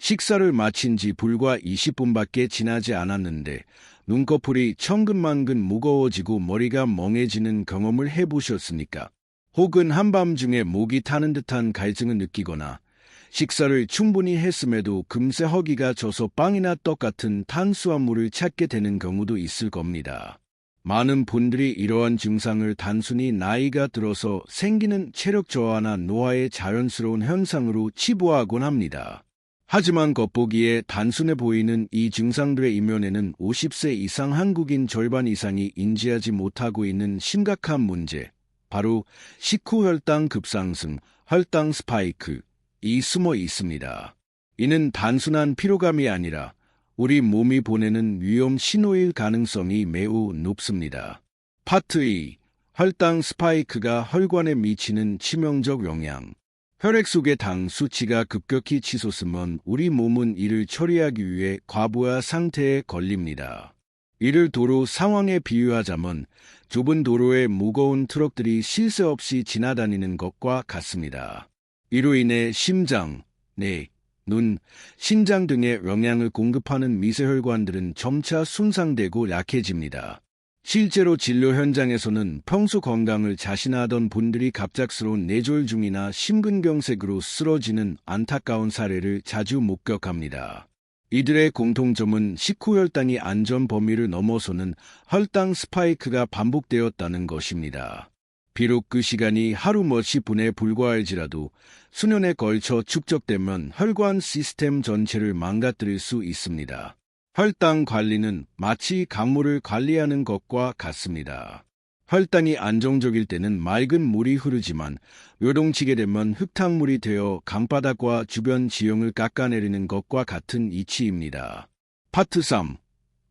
식사를 마친 지 불과 20분밖에 지나지 않았는데 눈꺼풀이 천근만근 무거워지고 머리가 멍해지는 경험을 해보셨습니까? 혹은 한밤중에 목이 타는 듯한 갈증을 느끼거나 식사를 충분히 했음에도 금세 허기가 져서 빵이나 떡 같은 탄수화물을 찾게 되는 경우도 있을 겁니다. 많은 분들이 이러한 증상을 단순히 나이가 들어서 생기는 체력 저하나 노화의 자연스러운 현상으로 치부하곤 합니다. 하지만 겉보기에 단순해 보이는 이 증상들의 이면에는 50세 이상 한국인 절반 이상이 인지하지 못하고 있는 심각한 문제, 바로 식후 혈당 급상승, 혈당 스파이크, 이 숨어 있습니다. 이는 단순한 피로감이 아니라 우리 몸이 보내는 위험 신호일 가능성이 매우 높습니다. 파트 2. 혈당 스파이크가 혈관에 미치는 치명적 영향. 혈액 속의 당 수치가 급격히 치솟으면 우리 몸은 이를 처리하기 위해 과부하 상태에 걸립니다. 이를 도로 상황에 비유하자면 좁은 도로에 무거운 트럭들이 쉴 새 없이 지나다니는 것과 같습니다. 이로 인해 심장, 뇌, 눈, 신장 등의 영양을 공급하는 미세혈관들은 점차 손상되고 약해집니다. 실제로 진료 현장에서는 평소 건강을 자신하던 분들이 갑작스러운 뇌졸중이나 심근경색으로 쓰러지는 안타까운 사례를 자주 목격합니다. 이들의 공통점은 식후 혈당이 안전 범위를 넘어서는 혈당 스파이크가 반복되었다는 것입니다. 비록 그 시간이 하루 몇십 분에 불과할지라도 수년에 걸쳐 축적되면 혈관 시스템 전체를 망가뜨릴 수 있습니다. 혈당 관리는 마치 강물을 관리하는 것과 같습니다. 혈당이 안정적일 때는 맑은 물이 흐르지만 요동치게 되면 흙탕물이 되어 강바닥과 주변 지형을 깎아내리는 것과 같은 이치입니다. 파트 3.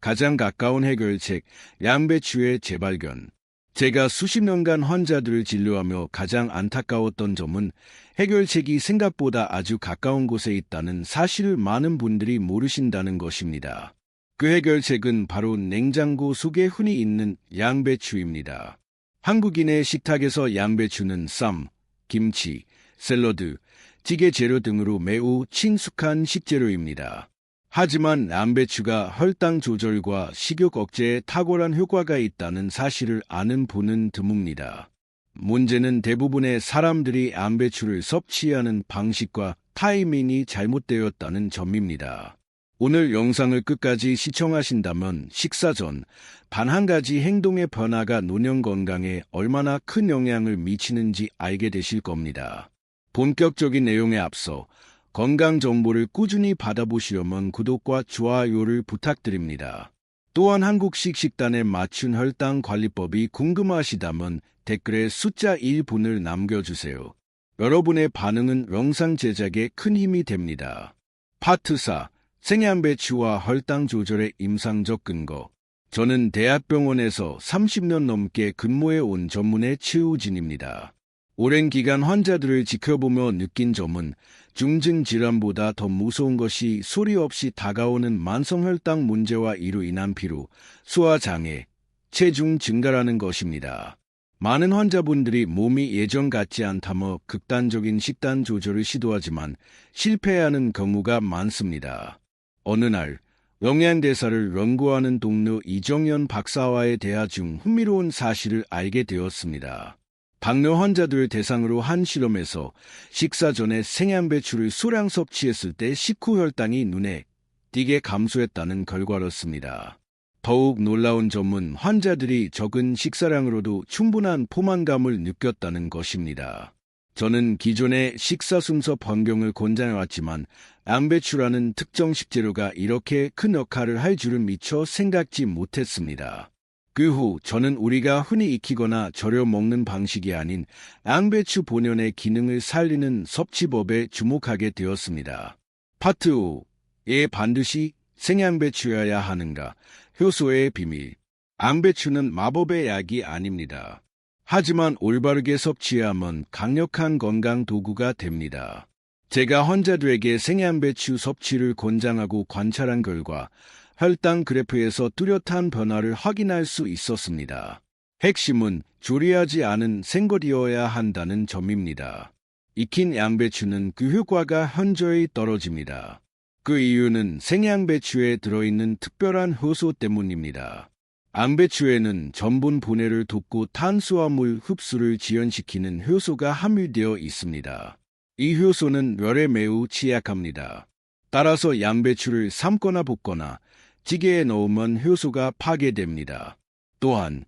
가장 가까운 해결책, 양배추의 재발견. 제가 수십 년간 환자들을 진료하며 가장 안타까웠던 점은 해결책이 생각보다 아주 가까운 곳에 있다는 사실을 많은 분들이 모르신다는 것입니다. 그 해결책은 바로 냉장고 속에 흔히 있는 양배추입니다. 한국인의 식탁에서 양배추는 쌈, 김치, 샐러드, 찌개 재료 등으로 매우 친숙한 식재료입니다. 하지만 양배추가 혈당 조절과 식욕 억제에 탁월한 효과가 있다는 사실을 아는 분은 드뭅니다. 문제는 대부분의 사람들이 양배추를 섭취하는 방식과 타이밍이 잘못되었다는 점입니다. 오늘 영상을 끝까지 시청하신다면 식사 전 단 한 가지 행동의 변화가 노년 건강에 얼마나 큰 영향을 미치는지 알게 되실 겁니다. 본격적인 내용에 앞서 건강 정보를 꾸준히 받아보시려면 구독과 좋아요를 부탁드립니다. 또한 한국식 식단에 맞춘 혈당 관리법이 궁금하시다면 댓글에 숫자 1분을 남겨주세요. 여러분의 반응은 영상 제작에 큰 힘이 됩니다. 파트 4. 생양배추와 혈당 조절의 임상적 근거. 저는 대학병원에서 30년 넘게 근무해온 전문의 최우진입니다. 오랜 기간 환자들을 지켜보며 느낀 점은 중증 질환보다 더 무서운 것이 소리 없이 다가오는 만성혈당 문제와 이로 인한 피로, 소화장애, 체중 증가라는 것입니다. 많은 환자분들이 몸이 예전 같지 않다며 극단적인 식단 조절을 시도하지만 실패하는 경우가 많습니다. 어느 날 영양대사를 연구하는 동료 이정현 박사와의 대화 중 흥미로운 사실을 알게 되었습니다. 당뇨 환자들 대상으로 한 실험에서 식사 전에 생양배추를 소량 섭취했을 때 식후 혈당이 눈에 띄게 감소했다는 결과였습니다. 더욱 놀라운 점은 환자들이 적은 식사량으로도 충분한 포만감을 느꼈다는 것입니다. 저는 기존의 식사 순서 변경을 권장해왔지만 양배추라는 특정 식재료가 이렇게 큰 역할을 할 줄은 미처 생각지 못했습니다. 그 후 저는 우리가 흔히 익히거나 절여 먹는 방식이 아닌 양배추 본연의 기능을 살리는 섭취법에 주목하게 되었습니다. 파트 5. 왜 반드시 생양배추여야 하는가? 효소의 비밀. 양배추는 마법의 약이 아닙니다. 하지만 올바르게 섭취하면 강력한 건강 도구가 됩니다. 제가 환자들에게 생양배추 섭취를 권장하고 관찰한 결과 혈당 그래프에서 뚜렷한 변화를 확인할 수 있었습니다. 핵심은 조리하지 않은 생것이어야 한다는 점입니다. 익힌 양배추는 그 효과가 현저히 떨어집니다. 그 이유는 생양배추에 들어있는 특별한 효소 때문입니다. 양배추에는 전분 분해를 돕고 탄수화물 흡수를 지연시키는 효소가 함유되어 있습니다. 이 효소는 열에 매우 취약합니다. 따라서 양배추를 삶거나 볶거나 찌개에 넣으면 효소가 파괴됩니다. 또한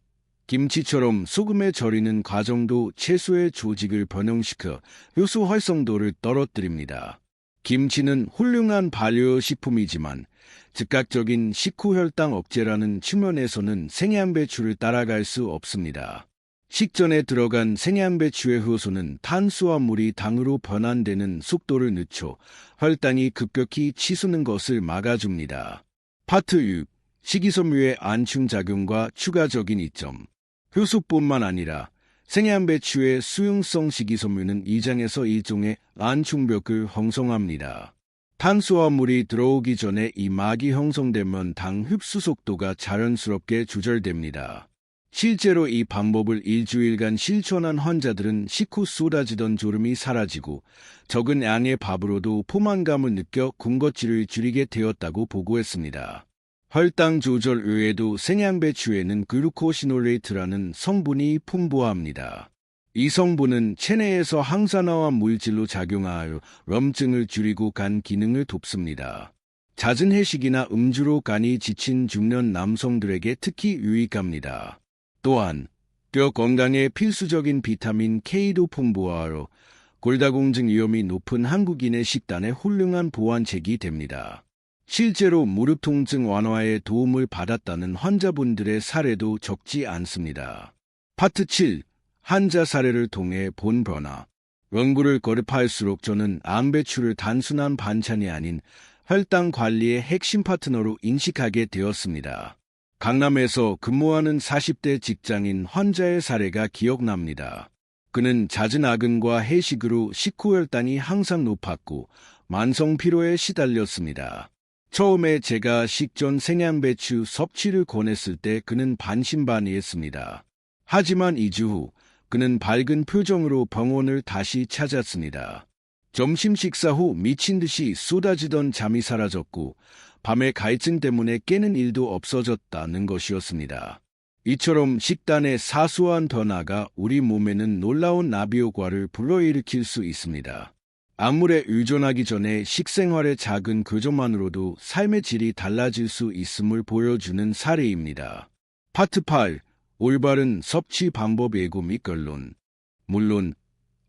김치처럼 소금에 절이는 과정도 채소의 조직을 변형시켜 효소 활성도를 떨어뜨립니다. 김치는 훌륭한 발효식품이지만 즉각적인 식후 혈당 억제라는 측면에서는 생양배추를 따라갈 수 없습니다. 식전에 들어간 생양배추의 효소는 탄수화물이 당으로 변환되는 속도를 늦춰 혈당이 급격히 치솟는 것을 막아줍니다. 파트 6. 식이섬유의 안충작용과 추가적인 이점. 효소뿐만 아니라 생양배추의 수용성 식이섬유는 2장에서 1종의 안충벽을 형성합니다. 탄수화물이 들어오기 전에 이 막이 형성되면 당 흡수 속도가 자연스럽게 조절됩니다. 실제로 이 방법을 일주일간 실천한 환자들은 식후 쏟아지던 졸음이 사라지고 적은 양의 밥으로도 포만감을 느껴 군것질을 줄이게 되었다고 보고했습니다. 혈당 조절 외에도 생양배추에는 글루코시놀레이트라는 성분이 풍부합니다. 이 성분은 체내에서 항산화와 물질로 작용하여 염증을 줄이고 간 기능을 돕습니다. 잦은 회식이나 음주로 간이 지친 중년 남성들에게 특히 유익합니다. 또한 뼈 건강에 필수적인 비타민 K도 풍부하여 골다공증 위험이 높은 한국인의 식단에 훌륭한 보완책이 됩니다. 실제로 무릎 통증 완화에 도움을 받았다는 환자분들의 사례도 적지 않습니다. 파트 7. 환자 사례를 통해 본 변화. 연구를 거듭할수록 저는 양배추를 단순한 반찬이 아닌 혈당 관리의 핵심 파트너로 인식하게 되었습니다. 강남에서 근무하는 40대 직장인 환자의 사례가 기억납니다. 그는 잦은 야근과 회식으로 식후 혈당이 항상 높았고 만성 피로에 시달렸습니다. 처음에 제가 식전 생양배추 섭취를 권했을 때 그는 반신반의했습니다. 하지만 2주 후 그는 밝은 표정으로 병원을 다시 찾았습니다. 점심 식사 후 미친 듯이 쏟아지던 잠이 사라졌고 밤에 갈증 때문에 깨는 일도 없어졌다는 것이었습니다. 이처럼 식단의 사소한 변화가 우리 몸에는 놀라운 나비 효과를 불러일으킬 수 있습니다. 약물에 의존하기 전에 식생활의 작은 교정만으로도 삶의 질이 달라질 수 있음을 보여주는 사례입니다. 파트 8. 올바른 섭취 방법 예고 및 결론. 물론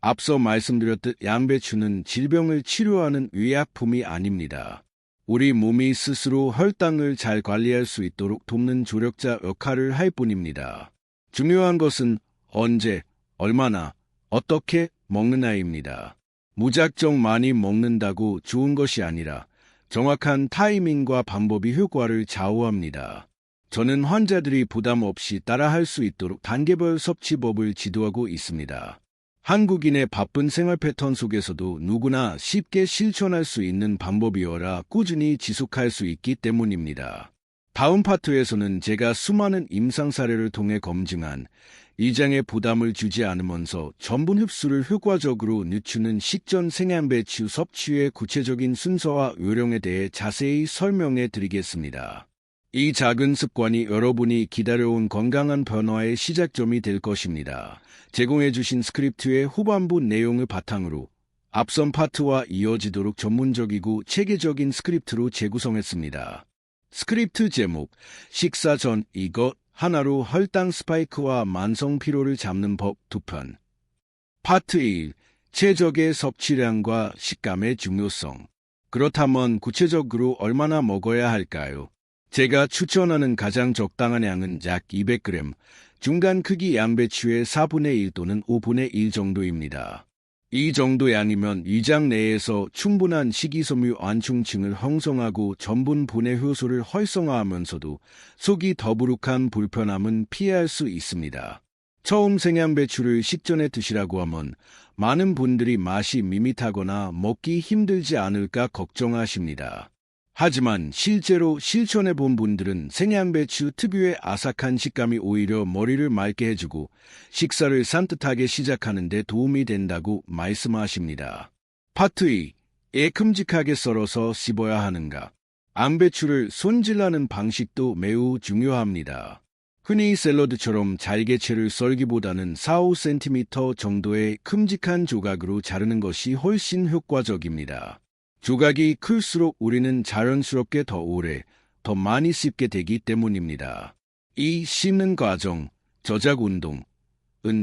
앞서 말씀드렸듯 양배추는 질병을 치료하는 의약품이 아닙니다. 우리 몸이 스스로 혈당을 잘 관리할 수 있도록 돕는 조력자 역할을 할 뿐입니다. 중요한 것은 언제, 얼마나, 어떻게 먹느냐입니다. 무작정 많이 먹는다고 좋은 것이 아니라 정확한 타이밍과 방법이 효과를 좌우합니다. 저는 환자들이 부담 없이 따라할 수 있도록 단계별 섭취법을 지도하고 있습니다. 한국인의 바쁜 생활 패턴 속에서도 누구나 쉽게 실천할 수 있는 방법이어라 꾸준히 지속할 수 있기 때문입니다. 다음 파트에서는 제가 수많은 임상 사례를 통해 검증한 2장의 부담을 주지 않으면서 전분 흡수를 효과적으로 늦추는 식전 생양배추 섭취의 구체적인 순서와 요령에 대해 자세히 설명해 드리겠습니다. 이 작은 습관이 여러분이 기다려온 건강한 변화의 시작점이 될 것입니다. 제공해 주신 스크립트의 후반부 내용을 바탕으로 앞선 파트와 이어지도록 전문적이고 체계적인 스크립트로 재구성했습니다. 스크립트 제목, 식사 전 이것 하나로 혈당 스파이크와 만성 피로를 잡는 법 2편. 파트 1. 최적의 섭취량과 식감의 중요성. 그렇다면 구체적으로 얼마나 먹어야 할까요? 제가 추천하는 가장 적당한 양은 약 200g, 중간 크기 양배추의 4분의 1 또는 5분의 1 정도입니다. 이 정도 양이면 위장 내에서 충분한 식이섬유 안충층을 형성하고 전분 분해 효소를 활성화하면서도 속이 더부룩한 불편함은 피할 수 있습니다. 처음 생양배추를 식전에 드시라고 하면 많은 분들이 맛이 밋밋하거나 먹기 힘들지 않을까 걱정하십니다. 하지만 실제로 실천해 본 분들은 생양배추 특유의 아삭한 식감이 오히려 머리를 맑게 해주고 식사를 산뜻하게 시작하는 데 도움이 된다고 말씀하십니다. 파트 2. 큼직하게 썰어서 씹어야 하는가? 양배추를 손질하는 방식도 매우 중요합니다. 흔히 샐러드처럼 잘게채를 썰기보다는 4-5cm 정도의 큼직한 조각으로 자르는 것이 훨씬 효과적입니다. 조각이 클수록 우리는 자연스럽게 더 오래, 더 많이 씹게 되기 때문입니다. 이 씹는 과정, 저작 운동은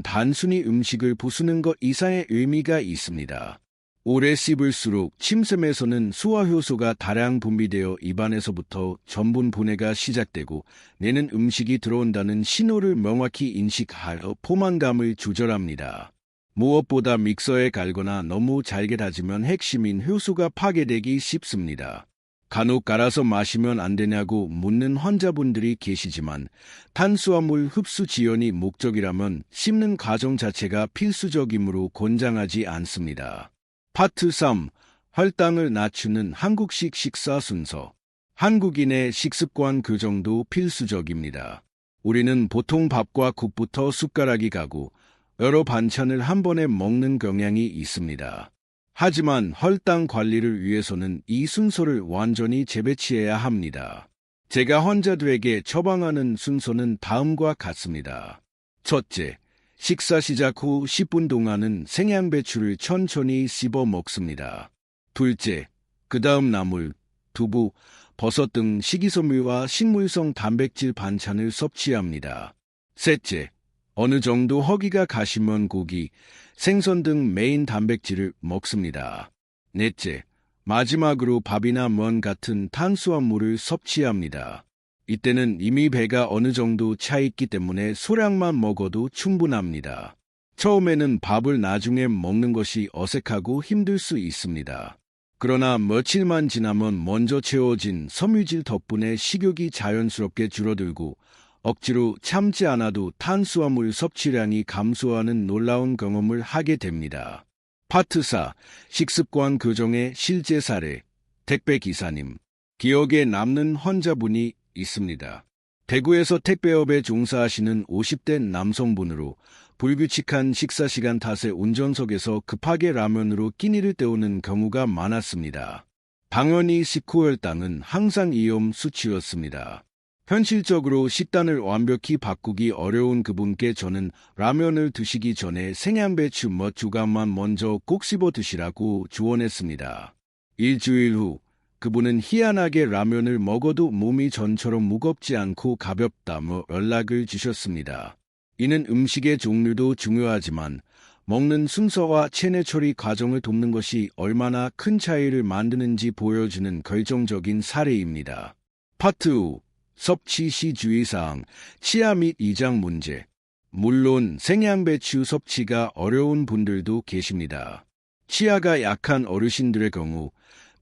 단순히 음식을 부수는 것 이상의 의미가 있습니다. 오래 씹을수록 침샘에서는 수화효소가 다량 분비되어 입안에서부터 전분 분해가 시작되고 뇌는 음식이 들어온다는 신호를 명확히 인식하여 포만감을 조절합니다. 무엇보다 믹서에 갈거나 너무 잘게 다지면 핵심인 효소가 파괴되기 쉽습니다. 간혹 갈아서 마시면 안 되냐고 묻는 환자분들이 계시지만 탄수화물 흡수 지연이 목적이라면 씹는 과정 자체가 필수적이므로 권장하지 않습니다. 파트 3. 혈당을 낮추는 한국식 식사 순서. 한국인의 식습관 교정도 필수적입니다. 우리는 보통 밥과 국부터 숟가락이 가고 여러 반찬을 한 번에 먹는 경향이 있습니다. 하지만 혈당 관리를 위해서는 이 순서를 완전히 재배치해야 합니다. 제가 환자들에게 처방하는 순서는 다음과 같습니다. 첫째, 식사 시작 후 10분 동안은 생양배추를 천천히 씹어 먹습니다. 둘째, 그 다음 나물, 두부, 버섯 등 식이섬유와 식물성 단백질 반찬을 섭취합니다. 셋째, 어느 정도 허기가 가시면 고기, 생선 등 메인 단백질을 먹습니다. 넷째, 마지막으로 밥이나 면 같은 탄수화물을 섭취합니다. 이때는 이미 배가 어느 정도 차 있기 때문에 소량만 먹어도 충분합니다. 처음에는 밥을 나중에 먹는 것이 어색하고 힘들 수 있습니다. 그러나 며칠만 지나면 먼저 채워진 섬유질 덕분에 식욕이 자연스럽게 줄어들고 억지로 참지 않아도 탄수화물 섭취량이 감소하는 놀라운 경험을 하게 됩니다. 파트 4. 식습관 교정의 실제 사례. 택배기사님. 기억에 남는 환자분이 있습니다. 대구에서 택배업에 종사하시는 50대 남성분으로 불규칙한 식사시간 탓에 운전석에서 급하게 라면으로 끼니를 때우는 경우가 많았습니다. 당연히 식후혈당은 항상 위험 수치였습니다. 현실적으로 식단을 완벽히 바꾸기 어려운 그분께 저는 라면을 드시기 전에 생양배추 몇 조각만 먼저 꼭 씹어 드시라고 조언했습니다. 일주일 후 그분은 희한하게 라면을 먹어도 몸이 전처럼 무겁지 않고 가볍다며 연락을 주셨습니다. 이는 음식의 종류도 중요하지만 먹는 순서와 체내 처리 과정을 돕는 것이 얼마나 큰 차이를 만드는지 보여주는 결정적인 사례입니다. 파트 5. 섭취 시 주의사항, 치아 및 이장 문제. 물론 생양배추 섭취가 어려운 분들도 계십니다. 치아가 약한 어르신들의 경우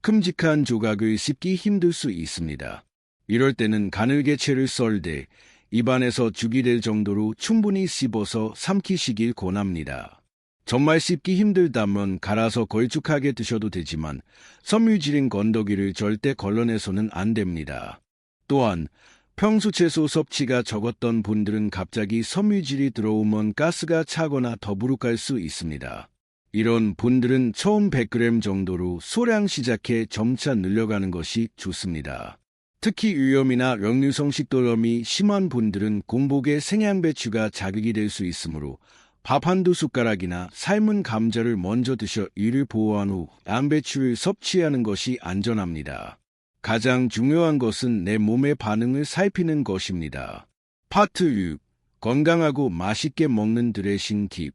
큼직한 조각을 씹기 힘들 수 있습니다. 이럴 때는 가늘게 채를 썰되 입안에서 죽이 될 정도로 충분히 씹어서 삼키시길 권합니다. 정말 씹기 힘들다면 갈아서 걸쭉하게 드셔도 되지만 섬유질인 건더기를 절대 걸러내서는 안 됩니다. 또한 평소 채소 섭취가 적었던 분들은 갑자기 섬유질이 들어오면 가스가 차거나 더부룩할 수 있습니다. 이런 분들은 처음 100g 정도로 소량 시작해 점차 늘려가는 것이 좋습니다. 특히 위염이나 역류성 식도염이 심한 분들은 공복에 생양배추가 자극이 될 수 있으므로 밥 한두 숟가락이나 삶은 감자를 먼저 드셔 이를 보호한 후 양배추를 섭취하는 것이 안전합니다. 가장 중요한 것은 내 몸의 반응을 살피는 것입니다. 파트 6. 건강하고 맛있게 먹는 드레싱 팁.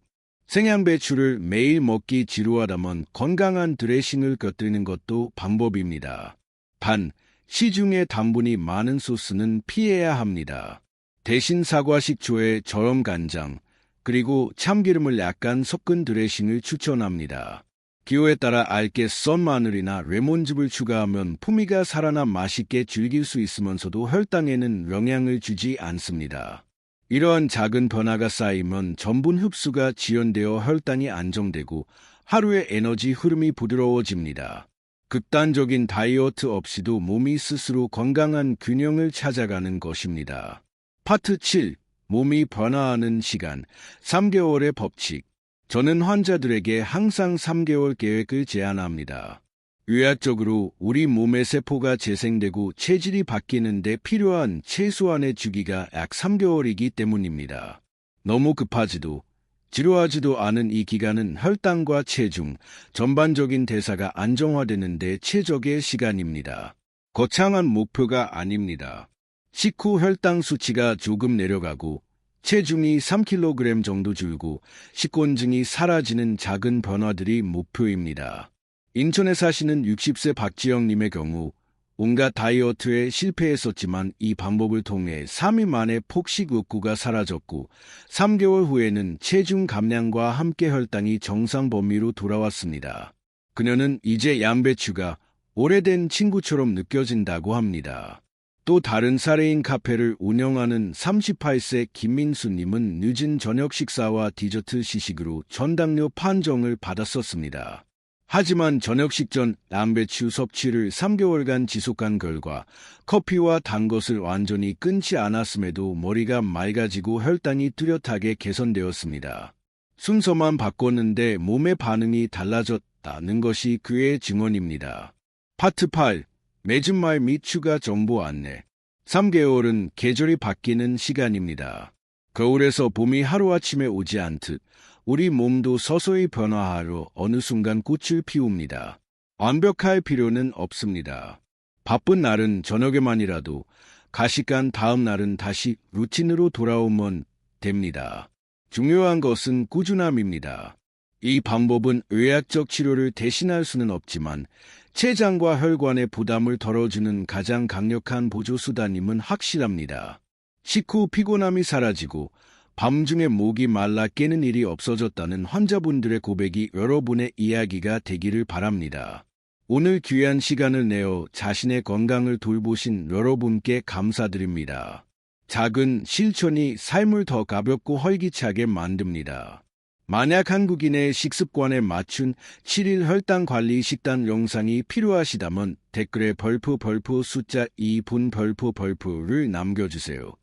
생양배추를 매일 먹기 지루하다면 건강한 드레싱을 곁들이는 것도 방법입니다. 단, 시중에 당분이 많은 소스는 피해야 합니다. 대신 사과 식초에 저염 간장, 그리고 참기름을 약간 섞은 드레싱을 추천합니다. 기호에 따라 얇게 썬 마늘이나 레몬즙을 추가하면 풍미가 살아나 맛있게 즐길 수 있으면서도 혈당에는 영향을 주지 않습니다. 이러한 작은 변화가 쌓이면 전분 흡수가 지연되어 혈당이 안정되고 하루의 에너지 흐름이 부드러워집니다. 극단적인 다이어트 없이도 몸이 스스로 건강한 균형을 찾아가는 것입니다. 파트 7. 몸이 변화하는 시간, 3개월의 법칙. 저는 환자들에게 항상 3개월 계획을 제안합니다. 의학적으로 우리 몸의 세포가 재생되고 체질이 바뀌는 데 필요한 최소한의 주기가 약 3개월이기 때문입니다. 너무 급하지도 지루하지도 않은 이 기간은 혈당과 체중, 전반적인 대사가 안정화되는 데 최적의 시간입니다. 거창한 목표가 아닙니다. 식후 혈당 수치가 조금 내려가고 체중이 3kg 정도 줄고 식곤증이 사라지는 작은 변화들이 목표입니다. 인천에 사시는 60세 박지영님의 경우 온갖 다이어트에 실패했었지만 이 방법을 통해 3일 만에 폭식 욕구가 사라졌고 3개월 후에는 체중 감량과 함께 혈당이 정상 범위로 돌아왔습니다. 그녀는 이제 양배추가 오래된 친구처럼 느껴진다고 합니다. 또 다른 사례인 카페를 운영하는 38세 김민수님은 늦은 저녁 식사와 디저트 시식으로 전당뇨 판정을 받았었습니다. 하지만 저녁 식전 양배추 섭취를 3개월간 지속한 결과 커피와 단 것을 완전히 끊지 않았음에도 머리가 맑아지고 혈당이 뚜렷하게 개선되었습니다. 순서만 바꿨는데 몸의 반응이 달라졌다는 것이 그의 증언입니다. 파트 8. 맺은 말 및 추가 정보 안내. 3개월은 계절이 바뀌는 시간입니다. 겨울에서 봄이 하루아침에 오지 않듯 우리 몸도 서서히 변화하러 어느 순간 꽃을 피웁니다. 완벽할 필요는 없습니다. 바쁜 날은 저녁에만이라도 가식한 다음 날은 다시 루틴으로 돌아오면 됩니다. 중요한 것은 꾸준함입니다. 이 방법은 의학적 치료를 대신할 수는 없지만 췌장과 혈관의 부담을 덜어주는 가장 강력한 보조수단임은 확실합니다. 식후 피곤함이 사라지고 밤중에 목이 말라 깨는 일이 없어졌다는 환자분들의 고백이 여러분의 이야기가 되기를 바랍니다. 오늘 귀한 시간을 내어 자신의 건강을 돌보신 여러분께 감사드립니다. 작은 실천이 삶을 더 가볍고 활기차게 만듭니다. 만약 한국인의 식습관에 맞춘 7일 혈당 관리 식단 영상이 필요하시다면 댓글에 벌프 숫자 2분 벌프를 남겨주세요.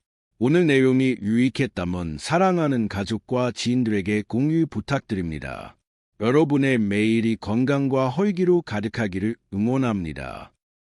오늘 내용이 유익했다면 사랑하는 가족과 지인들에게 공유 부탁드립니다. 여러분의 매일이 건강과 활기로 가득하기를 응원합니다.